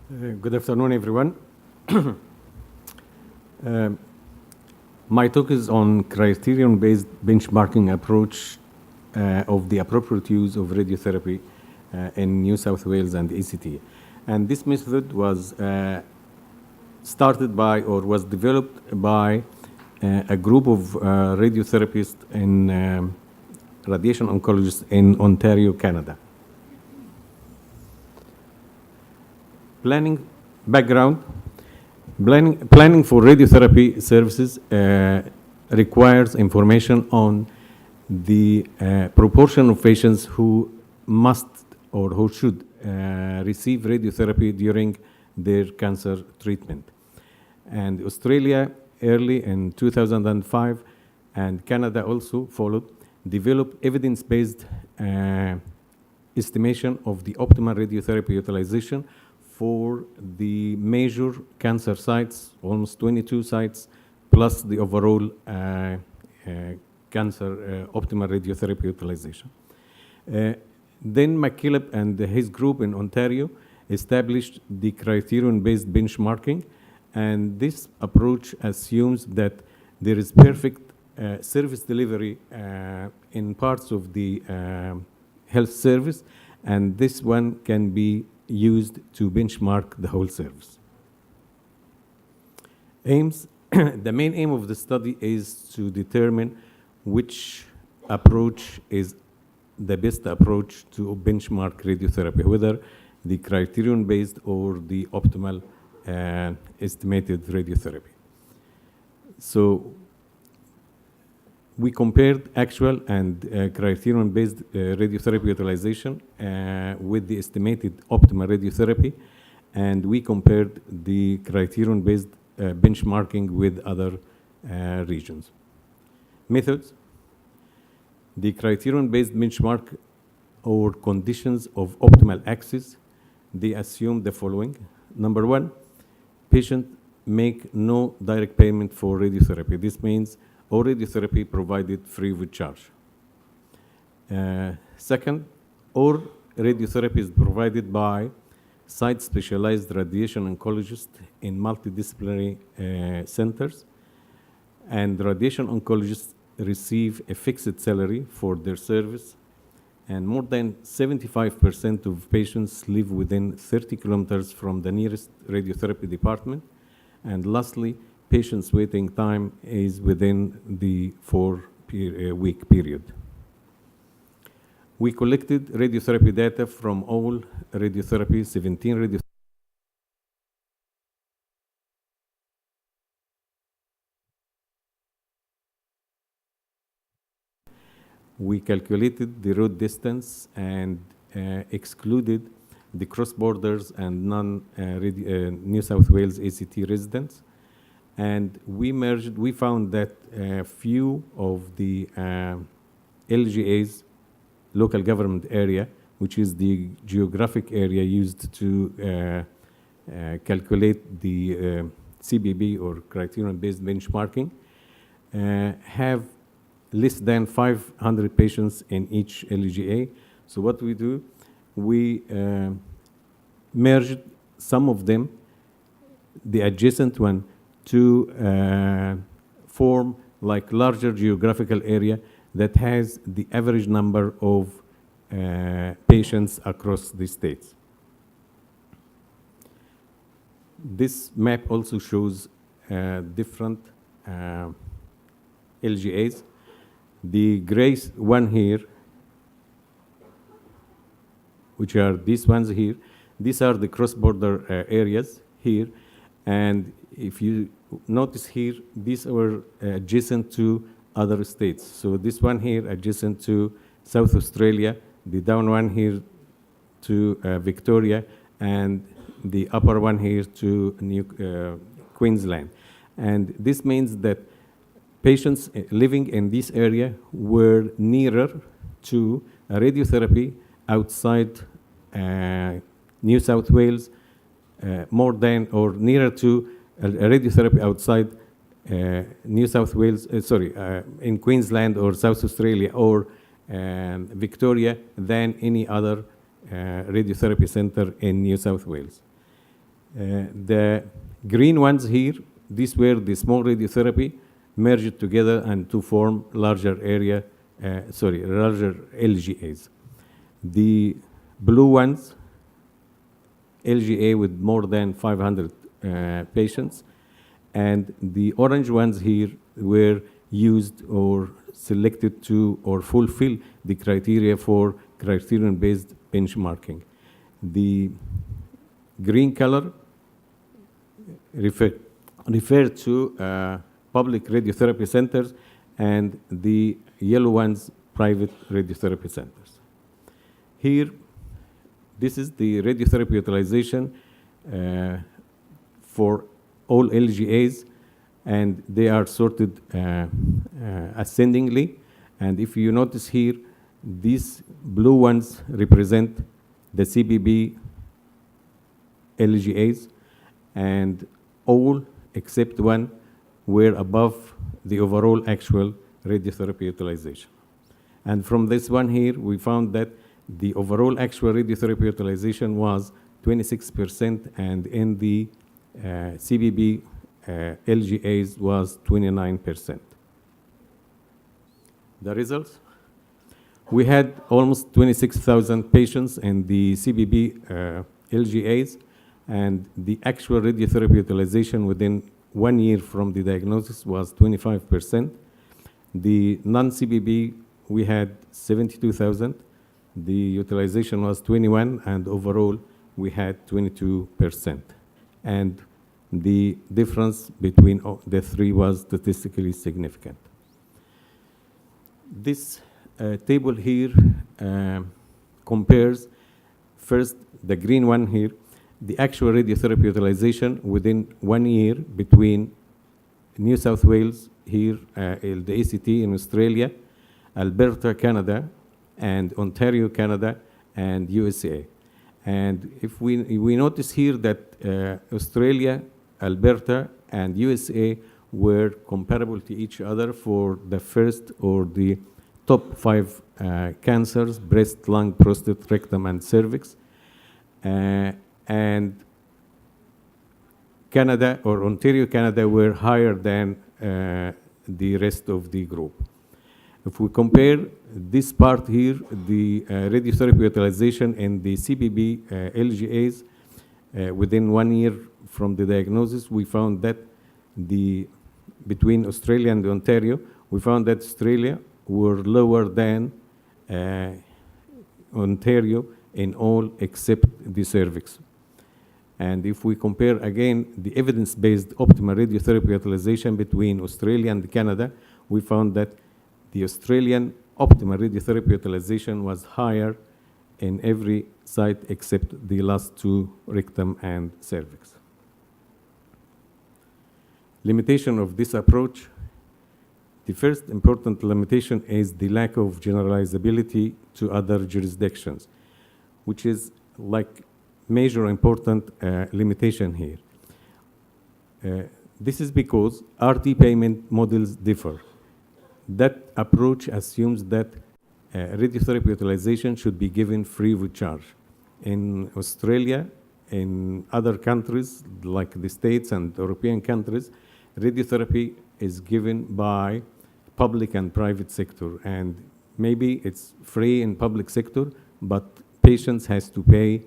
Good afternoon, everyone. My talk is on criterion-based benchmarking approach of the appropriate use of radiotherapy in New South Wales and ACT. And this method was started by or was developed by a group of radiotherapists and radiation oncologists in Ontario, Canada. Background. Planning for radiotherapy services requires information on the proportion of patients who must or who should receive radiotherapy during their cancer treatment. And Australia, early in 2005, and Canada also followed, developed evidence-based estimation of the optimal radiotherapy utilization for the major cancer sites, almost 22 sites, plus the overall cancer optimal radiotherapy utilization. Then McKillop and his group in Ontario established the criterion-based benchmarking, and this approach assumes that there is perfect service delivery in parts of the health service, and this one can be used to benchmark the whole service. Aims. The main aim of the study is to determine which approach is the best approach to benchmark radiotherapy, whether the criterion-based or the optimal estimated radiotherapy. So we compared actual and criterion-based radiotherapy utilization with the estimated optimal radiotherapy, and we compared the criterion-based benchmarking with other regions. Methods. The criterion-based benchmark or conditions of optimal access, they assume the following. Number one, patient make no direct payment for radiotherapy. This means all radiotherapy provided free of charge. Second, all radiotherapy is provided by site-specialized radiation oncologists in multidisciplinary centers, and radiation oncologists receive a fixed salary for their service, and more than 75% of patients live within 30 kilometers from the nearest radiotherapy department. And lastly, patients' waiting time is within the 4-week period. We collected radiotherapy data from all radiotherapy, 17 radiotherapy. We calculated the road distance and excluded the cross borders and non-New South Wales ACT residents. And we found that few of the LGAs, local government area, which is the geographic area used to calculate the CBB or criterion-based benchmarking, have less than 500 patients in each LGA. So what we do, we merged some of them, the adjacent one, to form like larger geographical area that has the average number of patients across the states. This map also shows different LGAs. The gray one here, which are these ones here, these are the cross-border areas here. And if you notice here, these are adjacent to other states. So this one here adjacent to South Australia, the down one here to Victoria, and the upper one here to Queensland. And this means that patients living in this area were nearer to radiotherapy outside New South Wales, more than or nearer to radiotherapy outside New South Wales, in Queensland or South Australia or Victoria than any other radiotherapy center in New South Wales. The green ones here, these were the small radiotherapy merged together and to form larger area, larger LGAs. The blue ones, LGA with more than 500 patients, and the orange ones here were used or selected to or fulfill the criteria for criterion-based benchmarking. The green color refer to public radiotherapy centers, and the yellow ones, private radiotherapy centers. Here, this is the radiotherapy utilization for all LGAs, and they are sorted ascendingly. And if you notice here, these blue ones represent the CBB LGAs, and all except one were above the overall actual radiotherapy utilization. And from this one here, we found that the overall actual radiotherapy utilization was 26%, and in the CBB LGAs was 29%. The results? We had almost 26,000 patients in the CBB LGAs, and the actual radiotherapy utilization within 1 year from the diagnosis was 25%. The non-CBB, we had 72,000. The utilization was 21, and overall, we had 22%. And the difference between the three was statistically significant. This table here compares, first, the green one here, the actual radiotherapy utilization within 1 year between New South Wales here, the ACT in Australia, Alberta, Canada, and Ontario, Canada, and USA. And if we notice here that Australia, Alberta, and USA were comparable to each other for the first or the top 5 cancers: breast, lung, prostate, rectum, and cervix. And Canada or Ontario, Canada were higher than the rest of the group. If we compare this part here, the radiotherapy utilization in the CBB LGAs within 1 year from the diagnosis, we found that between Australia and Ontario, we found that Australia were lower than Ontario in all except the cervix. And if we compare again the evidence-based optimal radiotherapy utilization between Australia and Canada, we found that the Australian optimal radiotherapy utilization was higher in every site except the last 2, rectum and cervix. Limitation of this approach. The first important limitation is the lack of generalizability to other jurisdictions, which is like major important limitation here. This is because RT payment models differ. That approach assumes that radiotherapy utilization should be given free of charge. In Australia, in other countries like the States and European countries, radiotherapy is given by public and private sector, and maybe it's free in public sector, but patients has to pay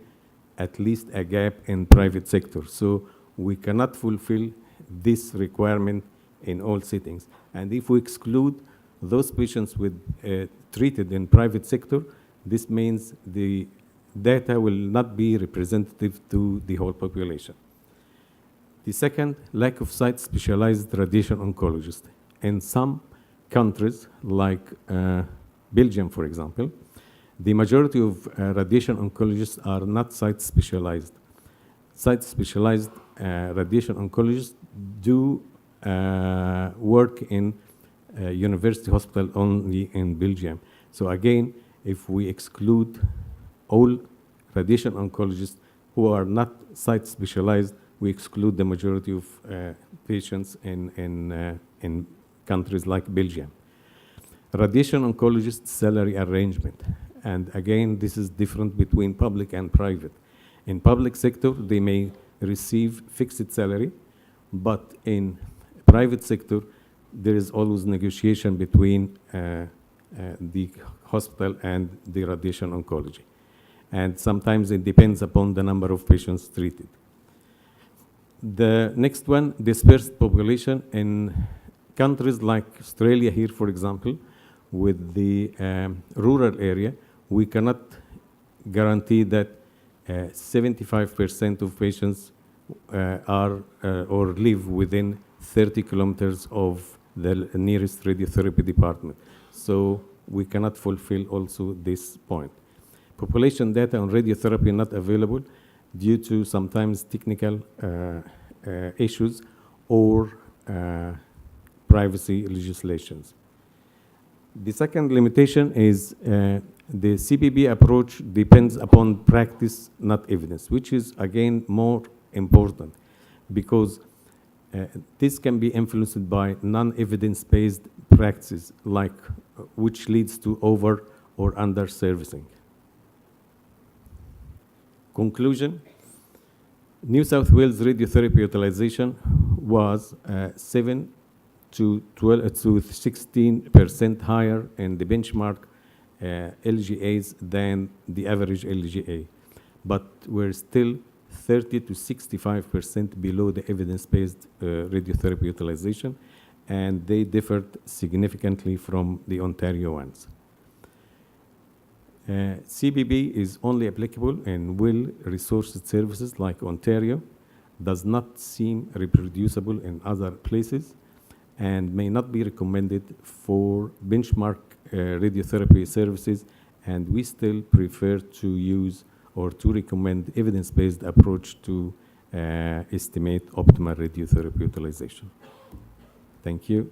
at least a gap in private sector. So we cannot fulfill this requirement in all settings. And if we exclude those patients with treated in private sector, this means the data will not be representative to the whole population. The second, lack of site-specialized radiation oncologists. In some countries, like Belgium, for example, the majority of radiation oncologists are not site-specialized. Site-specialized radiation oncologists do work in university hospital only in Belgium. So again, if we exclude all radiation oncologists who are not site-specialized, we exclude the majority of patients in countries like Belgium. Radiation oncologist salary arrangement. And again, this is different between public and private. In public sector, they may receive fixed salary, but in private sector, there is always negotiation between the hospital and the radiation oncology. And sometimes it depends upon the number of patients treated. The next one, dispersed population in countries like Australia here, for example, with the rural area, we cannot guarantee that 75% of patients are or live within 30 kilometers of the nearest radiotherapy department. So we cannot fulfill also this point. Population data on radiotherapy not available due to sometimes technical issues or privacy legislations. The second limitation is the CBB approach depends upon practice, not evidence, which is again more important because this can be influenced by non-evidence-based practices, like which leads to over or under servicing. Conclusion: New South Wales radiotherapy utilization was 7 to 16% higher in the benchmark LGAs than the average LGA, but we're still 30 to 65% below the evidence-based radiotherapy utilization, and they differed significantly from the Ontario ones. CBB is only applicable in well-resourced services like Ontario, does not seem reproducible in other places, and may not be recommended for benchmark radiotherapy services, and we still prefer to use or to recommend evidence-based approach to estimate optimal radiotherapy utilization. Thank you.